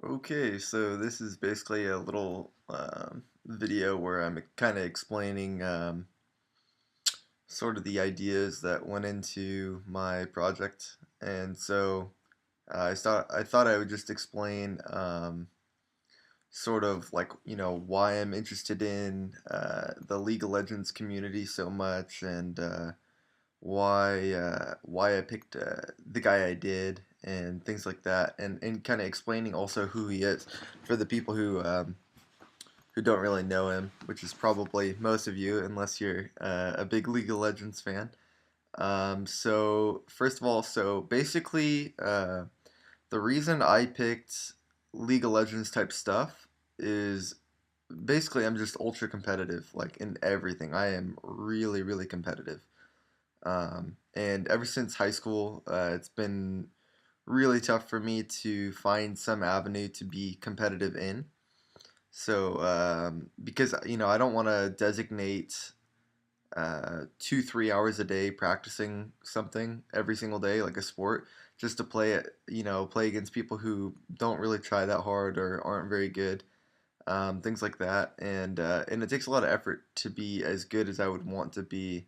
Okay, so this is basically a little video where I'm kind of explaining sort of the ideas that went into my project, and so I thought I would just explain sort of like why I'm interested in the League of Legends community so much, and why I picked the guy I did, and things like that, and kind of explaining also who he is for the people who don't really know him, which is probably most of you, unless you're a big League of Legends fan. So first of all, so basically, the reason I picked League of Legends type stuff is basically I'm just ultra competitive, like in everything. I am really, really competitive. And ever since high school, it's been really tough for me to find some avenue to be competitive in. So, because I don't want to designate 2, 3 hours a day practicing something every single day, like a sport, just to play it, play against people who don't really try that hard or aren't very good, things like that, and it takes a lot of effort to be as good as I would want to be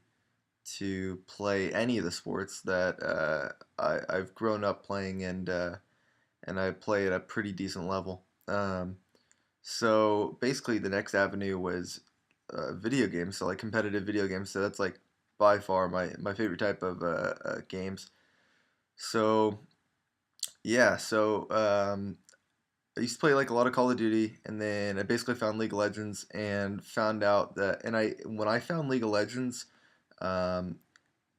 to play any of the sports that I've grown up playing, and I play at a pretty decent level. So basically, the next avenue was video games, so like competitive video games. So that's like by far my favorite type of games. So yeah, so I used to play like a lot of Call of Duty, and then I basically found League of Legends and found out that, and I when I found League of Legends, um,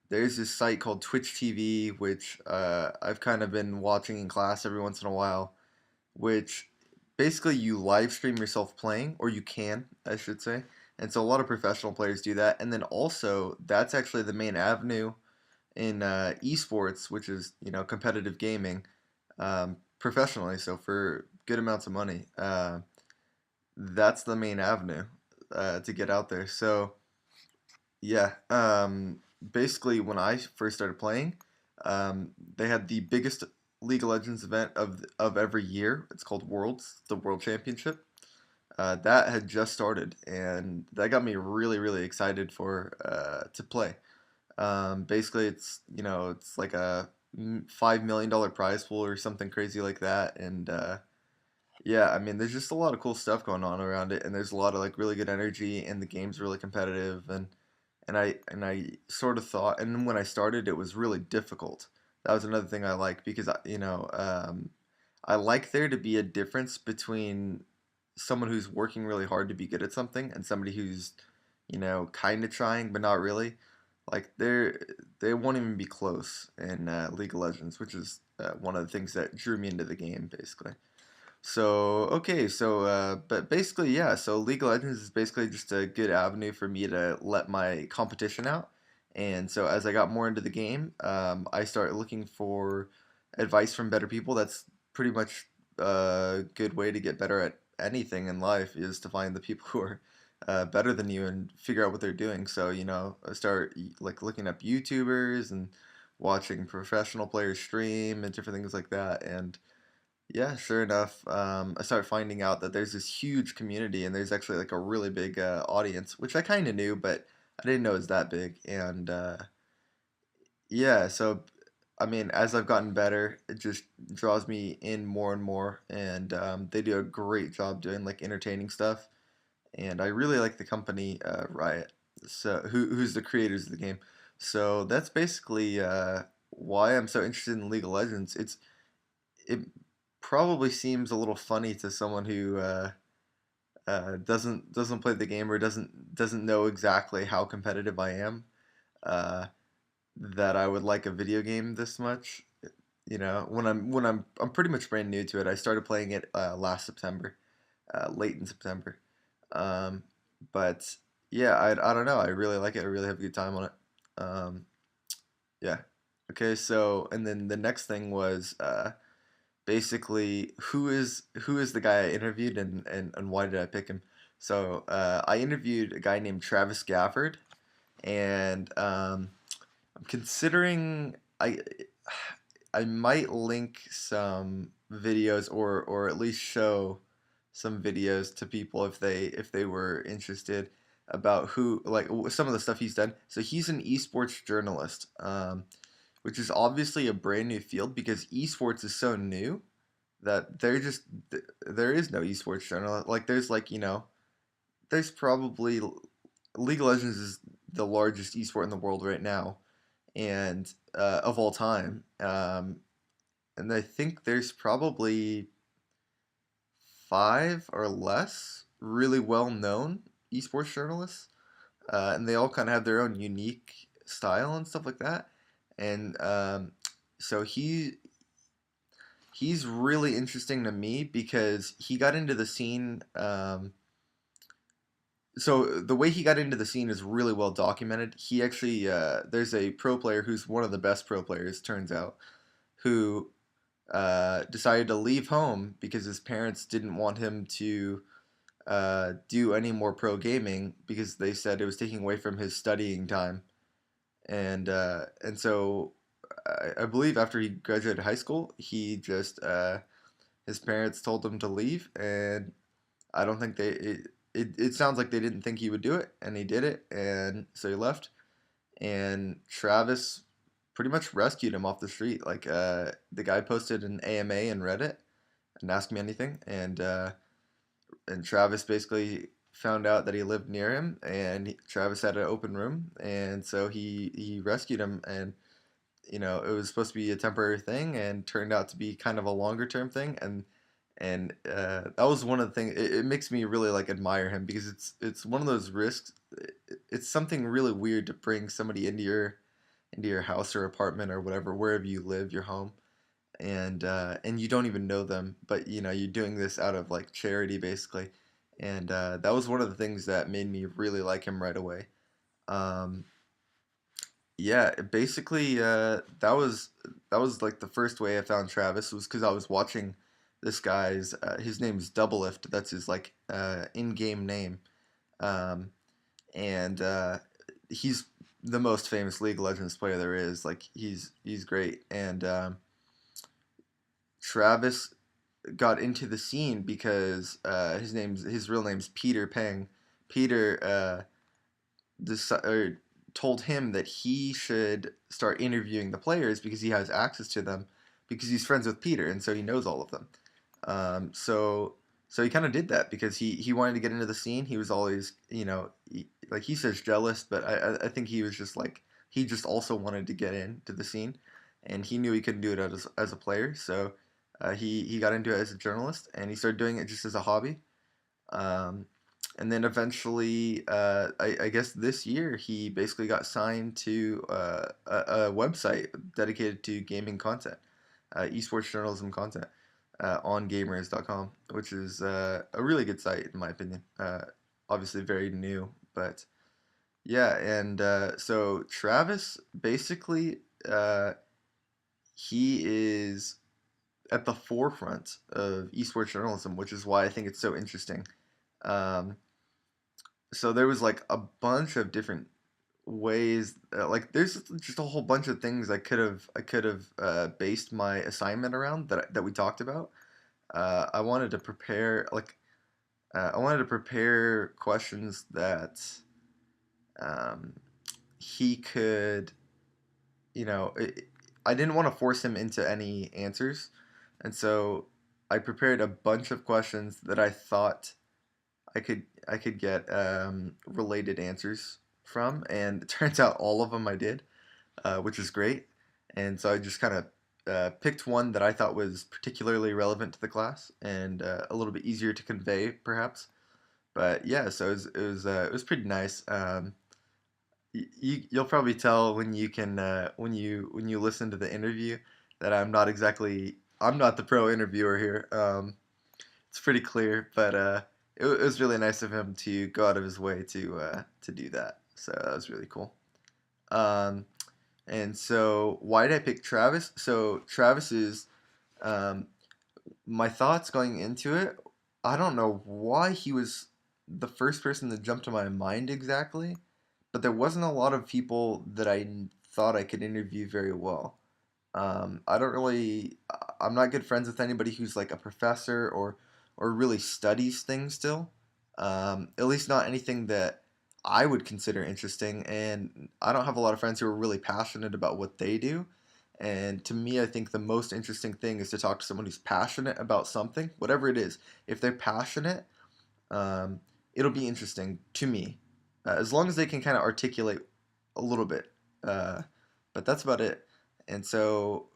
there's this site called Twitch TV, which I've kind of been watching in class every once in a while, which basically you live stream yourself playing, or you can, I should say. And so a lot of professional players do that. And then also, that's actually the main avenue in esports, which is, competitive gaming, professionally, so for good amounts of money. That's the main avenue to get out there. So, yeah, basically, when I first started playing, they had the biggest League of Legends event of every year. It's called Worlds, the World Championship. That had just started, and that got me really, really excited for to play. Basically, it's like a $5 million prize pool or something crazy like that, and yeah, I mean, there's just a lot of cool stuff going on around it, and there's a lot of like really good energy, and the game's really competitive, and I sort of thought, and when I started, it was really difficult. That was another thing I like because I like there to be a difference between someone who's working really hard to be good at something and somebody who's kind of trying but not really. Like they won't even be close in League of Legends, which is one of the things that drew me into the game, basically. So, okay, so, but basically, yeah, so League of Legends is basically just a good avenue for me to let my competition out. And so as I got more into the game, I started looking for advice from better people. That's pretty much a good way to get better at anything in life, is to find the people who are better than you and figure out what they're doing. So, I start like looking up YouTubers and watching professional players stream and different things like that. And yeah, sure enough, I started finding out that there's this huge community, and there's actually like a really big audience, which I kind of knew, but I didn't know it was that big. And yeah, so I mean, as I've gotten better, it just draws me in more and more, and they do a great job doing like entertaining stuff. And I really like the company Riot, so who's the creators of the game. So that's basically why I'm so interested in League of Legends. It probably seems a little funny to someone who doesn't play the game, or doesn't know exactly how competitive I am. Uh, that I would like a video game this much. When I'm pretty much brand new to it. I started playing it last September, late in September. Um, but yeah, I don't know. I really like it. I really have a good time on it. Um, yeah. Okay, so and then the next thing was basically who is the guy I interviewed, and why did I pick him? So I interviewed a guy named Travis Gafford, and I'm considering I might link some videos or at least show some videos to people if they were interested about who like some of the stuff he's done. So he's an esports journalist, which is obviously a brand new field because esports is so new that there is no esports journalist. Like there's like there's probably League of Legends is the largest esport in the world right now, and of all time. And I think there's probably five or less really well known esports journalists, and they all kind of have their own unique style and stuff like that. And so he's really interesting to me because he got into the scene. So the way he got into the scene is really well documented. He actually there's a pro player who's one of the best pro players, turns out, who decided to leave home because his parents didn't want him to do any more pro gaming because they said it was taking away from his studying time. And so I believe after he graduated high school, he just his parents told him to leave, and I don't think it sounds like they didn't think he would do it, and he did it, and so he left. And Travis pretty much rescued him off the street. Like the guy posted an AMA in Reddit and asked me anything, and Travis basically found out that he lived near him, and Travis had an open room, and so he rescued him, and it was supposed to be a temporary thing, and turned out to be kind of a longer term thing, and that was one of the things. It makes me really like admire him because it's one of those risks. It's something really weird to bring somebody into your house or apartment or whatever, wherever you live, your home, and you don't even know them, but you're doing this out of like charity basically, and that was one of the things that made me really like him right away. Um, yeah, basically, that was like the first way I found Travis was because I was watching this guy's. His name's Doublelift. That's his like in-game name, um, and he's the most famous League of Legends player there is. Like he's great, and Travis got into the scene because his real name's Peter Peng. Peter or told him that he should start interviewing the players because he has access to them because he's friends with Peter and so he knows all of them. So he kind of did that because he wanted to get into the scene. He was always like he says jealous, but I think he was just like he just also wanted to get into the scene, and he knew he couldn't do it as a player. So he got into it as a journalist, and he started doing it just as a hobby. Um, and then eventually, I guess this year, he basically got signed to a website dedicated to gaming content, esports journalism content, on gamers.com, which is a really good site, in my opinion. Obviously, very new, but yeah. And so Travis, basically, he is at the forefront of esports journalism, which is why I think it's so interesting. Um, so there was like a bunch of different ways like there's just a whole bunch of things I could have based my assignment around that we talked about. I wanted to prepare I wanted to prepare questions that um, he could you know I didn't want to force him into any answers, and so I prepared a bunch of questions that I thought I could get related answers from, and it turns out all of them I did, which is great. And so I just kind of picked one that I thought was particularly relevant to the class and a little bit easier to convey, perhaps. But yeah, so it was pretty nice. You'll probably tell when you can when you listen to the interview that I'm not the pro interviewer here. It's pretty clear, but it was really nice of him to go out of his way to do that. So that was really cool. Um, and so why did I pick Travis? So Travis is um, my thoughts going into it. I don't know why he was the first person that jumped to my mind exactly, but there wasn't a lot of people that thought I could interview very well. I don't really, I'm not good friends with anybody who's like a professor or really studies things still. At least not anything that I would consider interesting. And I don't have a lot of friends who are really passionate about what they do. And to me, I think the most interesting thing is to talk to someone who's passionate about something, whatever it is. If they're passionate, um, it'll be interesting to me, as long as they can kind of articulate a little bit. Uh, but that's about it. And so,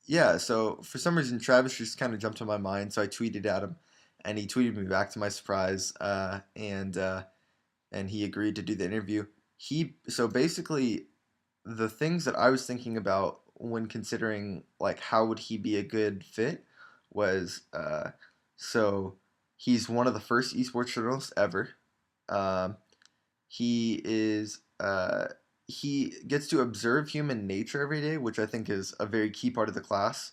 yeah, so for some reason, Travis just kind of jumped to my mind. So I tweeted at him, and he tweeted me back to my surprise, and he agreed to do the interview. So basically, the things that I was thinking about when considering like how would he be a good fit was so he's one of the first esports journalists ever. Um, he is he gets to observe human nature every day, which I think is a very key part of the class.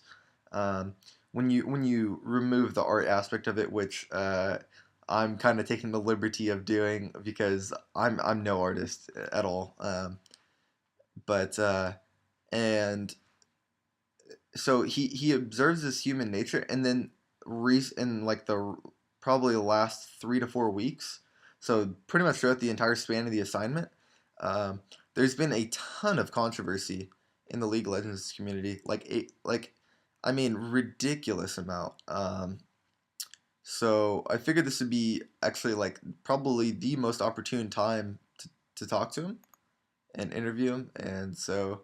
Um, when you remove the art aspect of it, which I'm kind of taking the liberty of doing because I'm no artist at all. But and so he observes this human nature, and then in like the probably the last 3 to 4 weeks, so pretty much throughout the entire span of the assignment, um, there's been a ton of controversy in the League of Legends community, I mean ridiculous amount. So I figured this would be actually like probably the most opportune time to talk to him and interview him, and so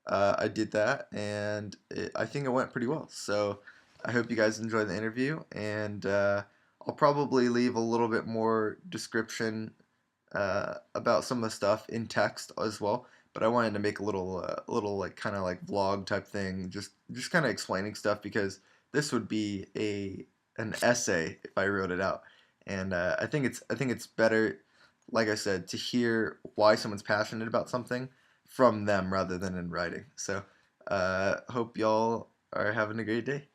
I did that, and I think it went pretty well. So I hope you guys enjoy the interview, and I'll probably leave a little bit more description about some of the stuff in text as well. But I wanted to make a little like kind of like vlog type thing, just kind of explaining stuff because this would be an essay if I wrote it out, and I think it's better, like I said, to hear why someone's passionate about something from them rather than in writing. So, hope y'all are having a great day.